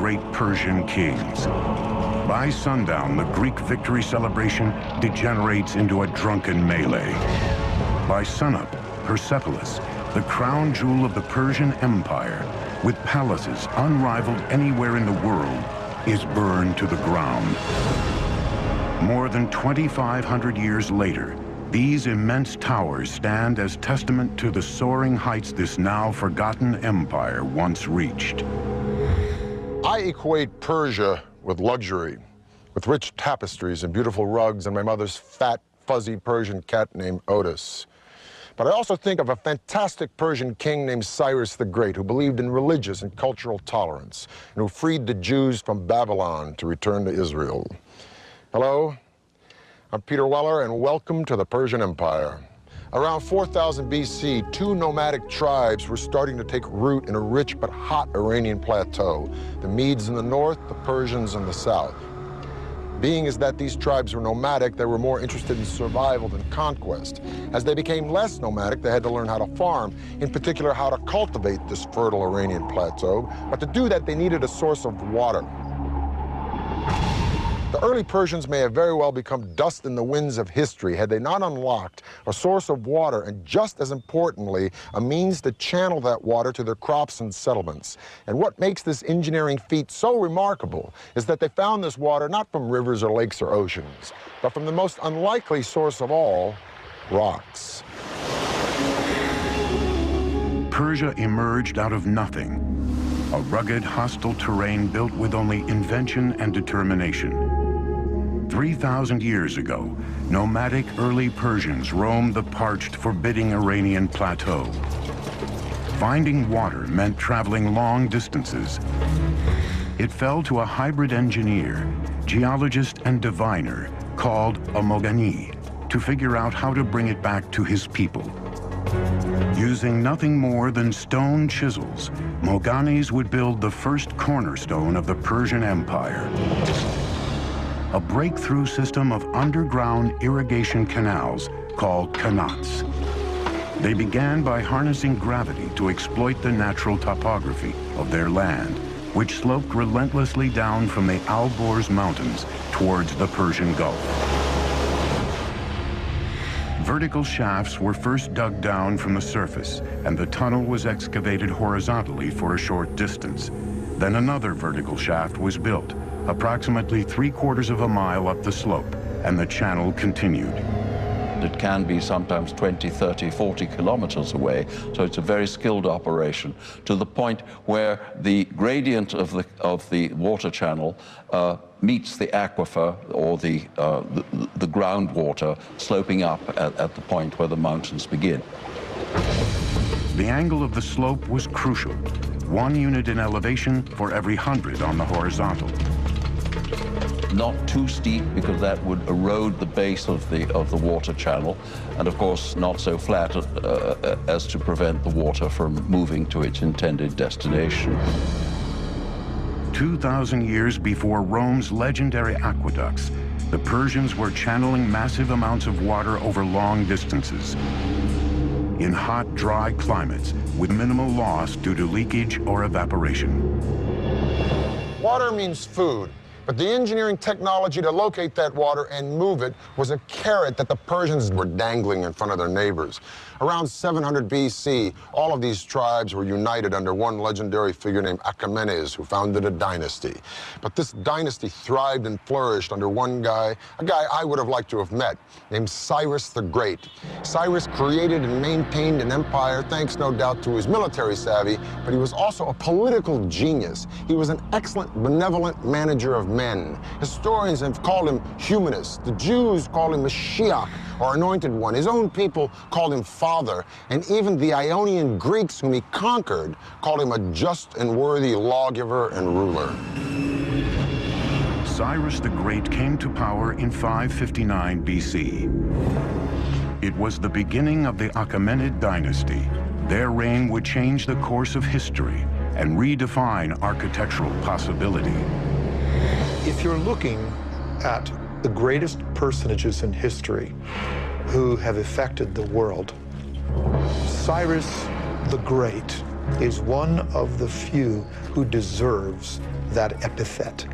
great Persian kings. By sundown, the Greek victory celebration degenerates into a drunken melee. By sunup, Persepolis, the crown jewel of the Persian Empire, with palaces unrivaled anywhere in the world, is burned to the ground. More than 2,500 years later, these immense towers stand as testament to the soaring heights this now forgotten empire once reached. I equate Persia with luxury, with rich tapestries and beautiful rugs and my mother's fat, fuzzy Persian cat named Otis. But I also think of a fantastic Persian king named Cyrus the Great, who believed in religious and cultural tolerance, and who freed the Jews from Babylon to return to Israel. Hello, I'm Peter Weller, and welcome to the Persian Empire. Around 4000 BC, two nomadic tribes were starting to take root in a rich but hot Iranian plateau, the Medes in the north, the Persians in the south. Being as that these tribes were nomadic, they were more interested in survival than conquest. As they became less nomadic, they had to learn how to farm, in particular how to cultivate this fertile Iranian plateau. But to do that, they needed a source of water. The early Persians may have very well become dust in the winds of history had they not unlocked a source of water and, just as importantly, a means to channel that water to their crops and settlements. And what makes this engineering feat so remarkable is that they found this water not from rivers or lakes or oceans, but from the most unlikely source of all, rocks. Persia emerged out of nothing, a rugged, hostile terrain built with only invention and determination. 3,000 years ago, nomadic early Persians roamed the parched, forbidding Iranian plateau. Finding water meant traveling long distances. It fell to a hybrid engineer, geologist and diviner called a Mogani to figure out how to bring it back to his people. Using nothing more than stone chisels, Moganis would build the first cornerstone of the Persian Empire. A breakthrough system of underground irrigation canals called qanats. They began by harnessing gravity to exploit the natural topography of their land, which sloped relentlessly down from the Alborz Mountains towards the Persian Gulf. Vertical shafts were first dug down from the surface, and the tunnel was excavated horizontally for a short distance. Then another vertical shaft was built, approximately 3/4 of a mile up the slope, and the channel continued. It can be sometimes 20, 30, 40 kilometers away, so it's a very skilled operation, to the point where the gradient of the water channel meets the aquifer, or the groundwater, sloping up at the point where the mountains begin. The angle of the slope was crucial. 1 unit in elevation for every 100 on the horizontal. Not too steep, because that would erode the base of the water channel, and of course not so flat as to prevent the water from moving to its intended destination. 2,000 years before Rome's legendary aqueducts, the Persians were channeling massive amounts of water over long distances. In hot, dry climates, with minimal loss due to leakage or evaporation. Water means food. But the engineering technology to locate that water and move it was a carrot that the Persians were dangling in front of their neighbors. Around 700 BC, all of these tribes were united under one legendary figure named Achaemenes, who founded a dynasty. But this dynasty thrived and flourished under one guy, a guy I would have liked to have met, named Cyrus the Great. Cyrus created and maintained an empire thanks, no doubt, to his military savvy, but he was also a political genius. He was an excellent, benevolent manager of men. Historians have called him humanist. The Jews call him Mashiach, or anointed one. His own people called him father, and even the Ionian Greeks whom he conquered called him a just and worthy lawgiver and ruler. Cyrus the Great came to power in 559 BC. It was the beginning of the Achaemenid dynasty. Their reign would change the course of history and redefine architectural possibility. If you're looking at the greatest personages in history who have affected the world, Cyrus the Great is one of the few who deserves that epithet,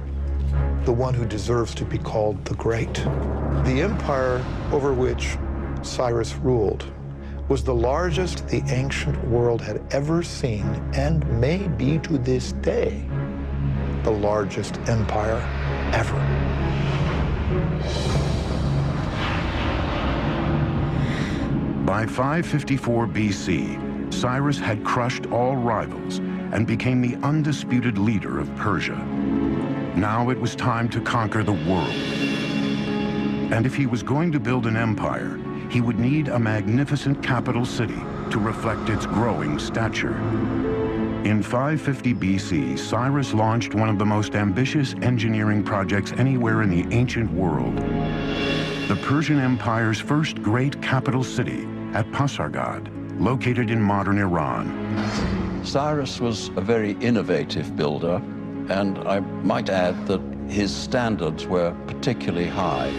the one who deserves to be called the Great. The empire over which Cyrus ruled was the largest the ancient world had ever seen, and may be to this day the largest empire ever. By 554 BC, Cyrus had crushed all rivals and became the undisputed leader of Persia. Now it was time to conquer the world. And if he was going to build an empire, he would need a magnificent capital city to reflect its growing stature. In 550 BC, Cyrus launched one of the most ambitious engineering projects anywhere in the ancient world. The Persian Empire's first great capital city at Pasargad, located in modern Iran. Cyrus was a very innovative builder, and I might add that his standards were particularly high.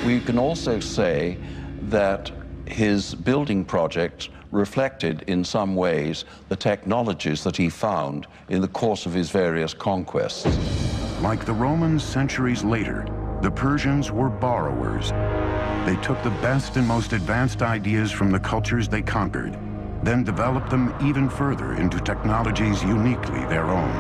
We can also say that his building project reflected in some ways the technologies that he found in the course of his various conquests. Like the Romans centuries later, the Persians were borrowers. They took the best and most advanced ideas from the cultures they conquered, then developed them even further into technologies uniquely their own.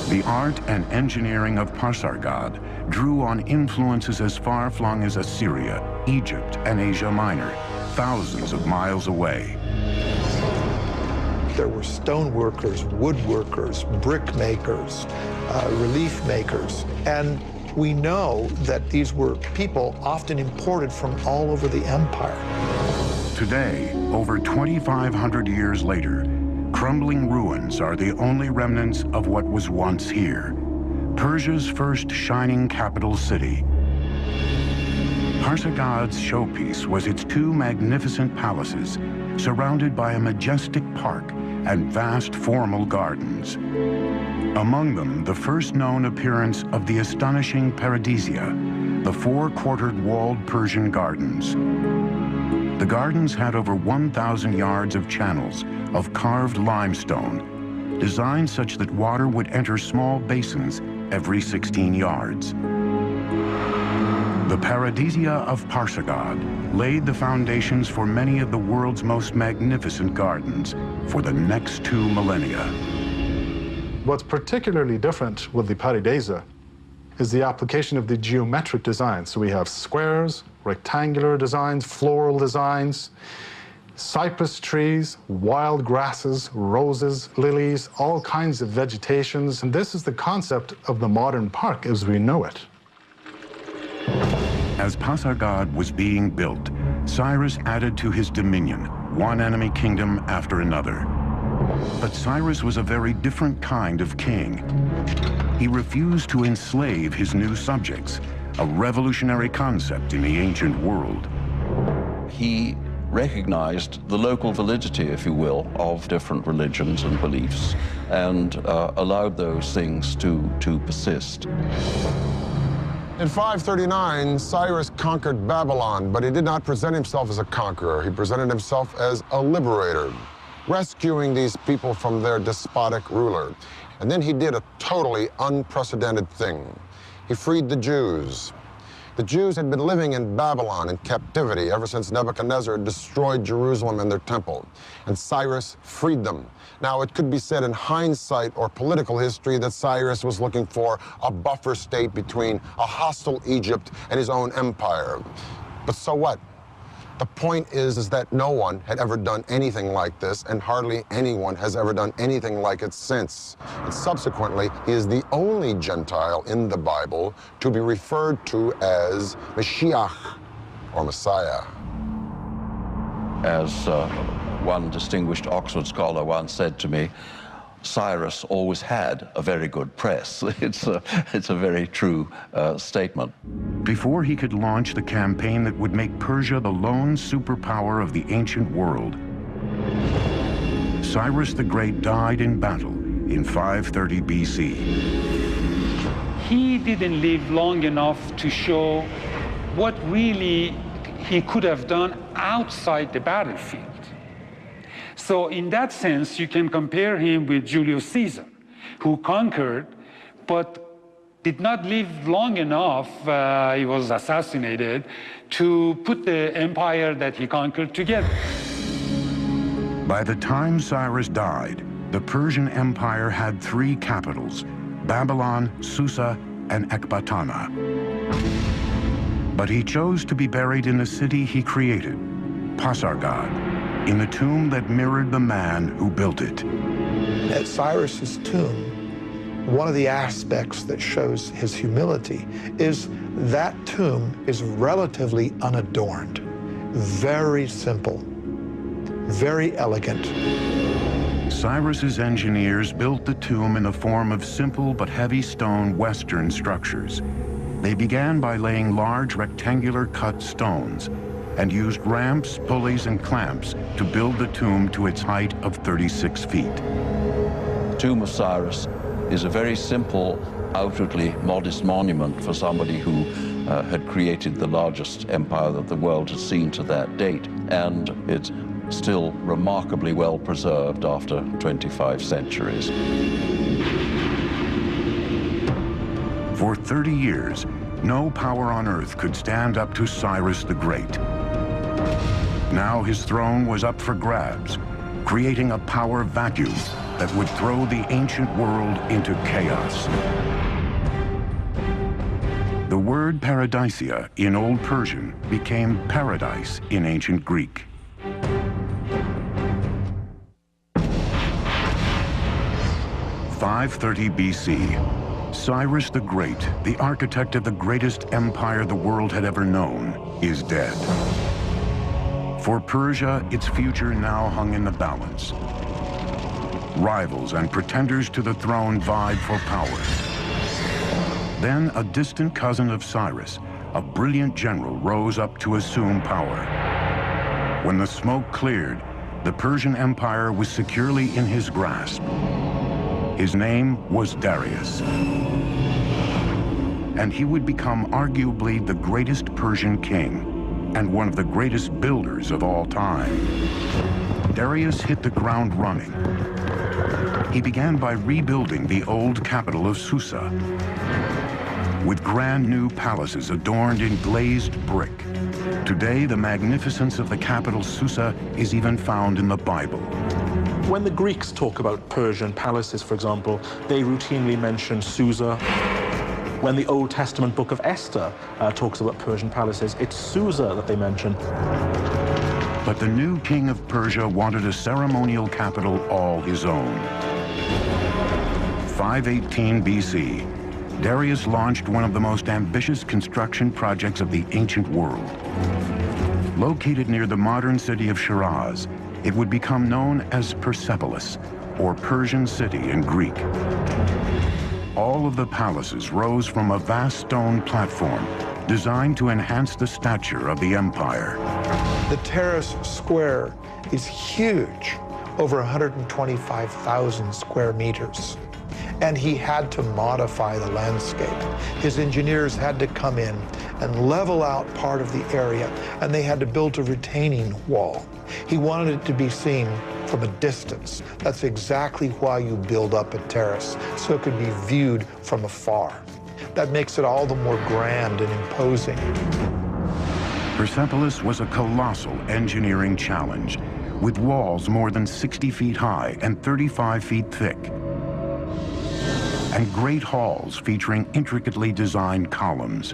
The art and engineering of Pasargad drew on influences as far-flung as Assyria, Egypt, and Asia Minor, thousands of miles away. There were stone workers, woodworkers, brick makers, relief makers, and we know that these were people often imported from all over the empire. Today, over 2,500 years later, crumbling ruins are the only remnants of what was once here, Persia's first shining capital city. Pasargad's showpiece was its two magnificent palaces, surrounded by a majestic park and vast formal gardens. Among them, the first known appearance of the astonishing Paradisia, the four-quartered walled Persian gardens. The gardens had over 1,000 yards of channels of carved limestone, designed such that water would enter small basins every 16 yards. The Paradisia of Pasargad laid the foundations for many of the world's most magnificent gardens for the next 2 millennia. What's particularly different with the Paradisia is the application of the geometric design. So we have squares, rectangular designs, floral designs, cypress trees, wild grasses, roses, lilies, all kinds of vegetations. And this is the concept of the modern park as we know it. As Pasargad was being built, Cyrus added to his dominion one enemy kingdom after another. But Cyrus was a very different kind of king. He refused to enslave his new subjects, a revolutionary concept in the ancient world. He recognized the local validity, if you will, of different religions and beliefs, and allowed those things to persist. In 539, Cyrus conquered Babylon, but he did not present himself as a conqueror. He presented himself as a liberator, rescuing these people from their despotic ruler. And then he did a totally unprecedented thing. He freed the Jews. The Jews had been living in Babylon in captivity ever since Nebuchadnezzar destroyed Jerusalem and their temple, and Cyrus freed them. Now, it could be said in hindsight or political history that Cyrus was looking for a buffer state between a hostile Egypt and his own empire. But so what? The point is that no one had ever done anything like this, and hardly anyone has ever done anything like it since. And subsequently, he is the only Gentile in the Bible to be referred to as Mashiach, or Messiah. As one distinguished Oxford scholar once said to me, Cyrus always had a very good press. It's a very true statement. Before he could launch the campaign that would make Persia the lone superpower of the ancient world, Cyrus the Great died in battle in 530 BC. He didn't live long enough to show what really he could have done outside the battlefield. So in that sense, you can compare him with Julius Caesar, who conquered, but did not live long enough, he was assassinated, to put the empire that he conquered together. By the time Cyrus died, the Persian Empire had 3 capitals: Babylon, Susa, and Ecbatana. But he chose to be buried in a city he created, Pasargad, in the tomb that mirrored the man who built it. At Cyrus's tomb, one of the aspects that shows his humility is that tomb is relatively unadorned, very simple, very elegant. Cyrus's engineers built the tomb in the form of simple but heavy stone Western structures. They began by laying large rectangular cut stones and used ramps, pulleys, and clamps to build the tomb to its height of 36 feet. The tomb of Cyrus is a very simple, outwardly modest monument for somebody who had created the largest empire that the world had seen to that date. And it's still remarkably well preserved after 25 centuries. For 30 years, no power on earth could stand up to Cyrus the Great. Now his throne was up for grabs, creating a power vacuum that would throw the ancient world into chaos. The word paradisia in Old Persian became paradise in ancient Greek. "530 BC, Cyrus the Great, the architect of the greatest empire the world had ever known, is dead. For Persia, its future now hung in the balance. Rivals and pretenders to the throne vied for power. Then a distant cousin of Cyrus, a brilliant general, rose up to assume power. When the smoke cleared, the Persian Empire was securely in his grasp. His name was Darius. And he would become arguably the greatest Persian king and one of the greatest builders of all time. Darius hit the ground running. He began by rebuilding the old capital of Susa with brand new palaces adorned in glazed brick. Today, the magnificence of the capital Susa is even found in the Bible. When the Greeks talk about Persian palaces, for example, they routinely mention Susa. When the Old Testament book of Esther talks about Persian palaces, it's Susa that they mention. But the new king of Persia wanted a ceremonial capital all his own. 518 BC, Darius launched one of the most ambitious construction projects of the ancient world. Located near the modern city of Shiraz, it would become known as Persepolis, or Persian city in Greek. All of the palaces rose from a vast stone platform designed to enhance the stature of the empire. The terrace square is huge, over 125,000 square meters. And he had to modify the landscape. His engineers had to come in and level out part of the area, and they had to build a retaining wall. He wanted it to be seen from a distance. That's exactly why you build up a terrace, so it could be viewed from afar. That makes it all the more grand and imposing. Persepolis was a colossal engineering challenge, with walls more than 60 feet high and 35 feet thick, and great halls featuring intricately designed columns.